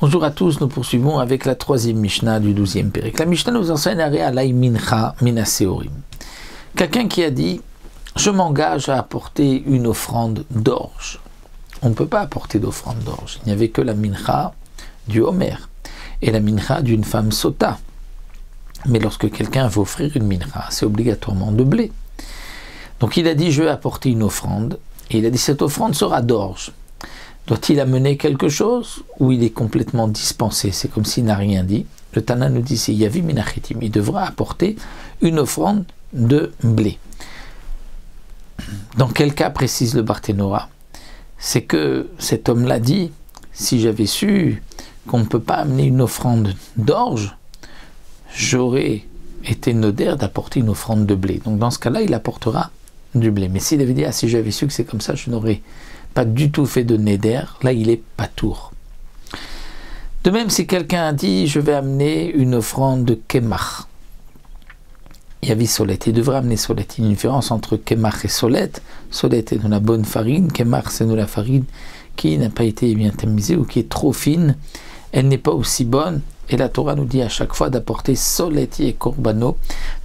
Bonjour à tous, nous poursuivons avec la troisième Mishnah du 12e Pérec. La Mishnah nous enseigne Alay Mincha Minaseorim. Quelqu'un qui a dit « Je m'engage à apporter une offrande d'orge ». On ne peut pas apporter d'offrande d'orge. Il n'y avait que la Mincha du Homer et la Mincha d'une femme sota. Mais lorsque quelqu'un veut offrir une Mincha, c'est obligatoirement de blé. Donc il a dit « Je vais apporter une offrande ». Et il a dit « Cette offrande sera d'orge ». Doit-il amener quelque chose ou il est complètement dispensé? C'est comme s'il n'a rien dit. Le Tana nous dit c'est Yavi Minachitim. Il devra apporter une offrande de blé. Dans quel cas précise le Barthénora? C'est que cet homme-là dit si j'avais su qu'on ne peut pas amener une offrande d'orge, j'aurais été nodère d'apporter une offrande de blé. Donc dans ce cas-là, il apportera du blé. Mais s'il avait dit si j'avais su que c'est comme ça, je n'aurais pas du tout fait de neder, là il est patour. De même, si quelqu'un a dit je vais amener une offrande de kemach, yavi solet, il devrait amener solet. Il y a une différence entre kemach et solet. Solet est de la bonne farine, kemach c'est de la farine qui n'a pas été bien tamisée ou qui est trop fine, elle n'est pas aussi bonne. Et la Torah nous dit à chaque fois d'apporter soleti et korbano.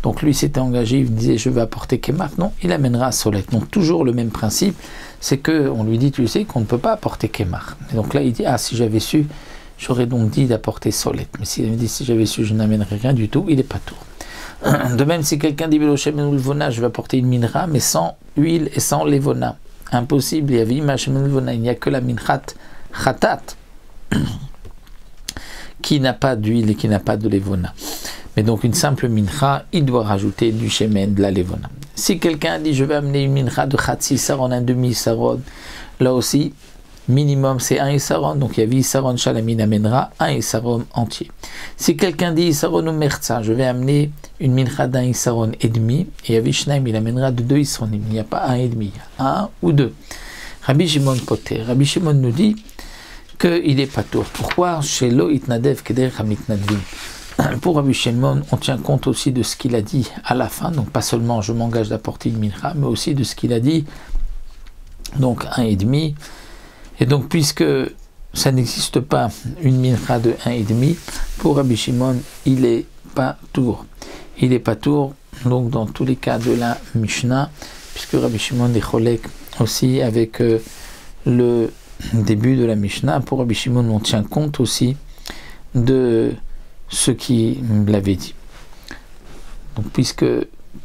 Donc lui s'était engagé, il disait je vais apporter kemach. Non, il amènera solet. Donc toujours le même principe, c'est qu'on lui dit tu sais qu'on ne peut pas apporter kemach. Et donc là il dit si j'avais su, j'aurais donc dit d'apporter solet. Mais s'il avait dit si j'avais su je n'amènerais rien du tout, il est pas tout. De même si quelqu'un dit je vais apporter une minra mais sans huile et sans levona. Impossible, il n'y a que la minrat khatat qui n'a pas d'huile et qui n'a pas de levona. Mais donc une simple mincha, il doit rajouter du shemen, de la levona. Si quelqu'un dit je vais amener une mincha de chatsi saron, un demi saron, là aussi, minimum c'est un isaron, donc il y a 8 saron shalamin amènera un isaron entier. Si quelqu'un dit isaron ou merza, je vais amener une mincha d'un isaron et demi, et Yavi shnaim, il amènera de 2 isaron, il n'y a pas un et demi, il y a un ou deux. Rabbi Shimon poter, Rabbi Shimon nous dit qu'il est patour. Pourquoi chez lo itnadev keder hamitnadvim? Pour Rabbi Shimon, on tient compte aussi de ce qu'il a dit à la fin, donc pas seulement je m'engage d'apporter une mincha, mais aussi de ce qu'il a dit, donc 1,5. Et donc puisque ça n'existe pas une mincha de 1,5, pour Rabbi Shimon, il est patour. Il est patour, donc dans tous les cas de la Mishnah, puisque Rabbi Shimon est cholek aussi avec le début de la Mishnah. Pour Rabbi Shimon, on tient compte aussi de ce qui l'avait dit. Donc, puisque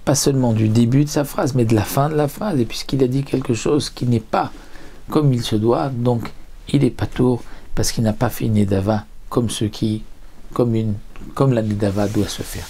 pas seulement du début de sa phrase, mais de la fin de la phrase, et puisqu'il a dit quelque chose qui n'est pas comme il se doit, donc il est patour parce qu'il n'a pas fait une nedava comme la nedava doit se faire.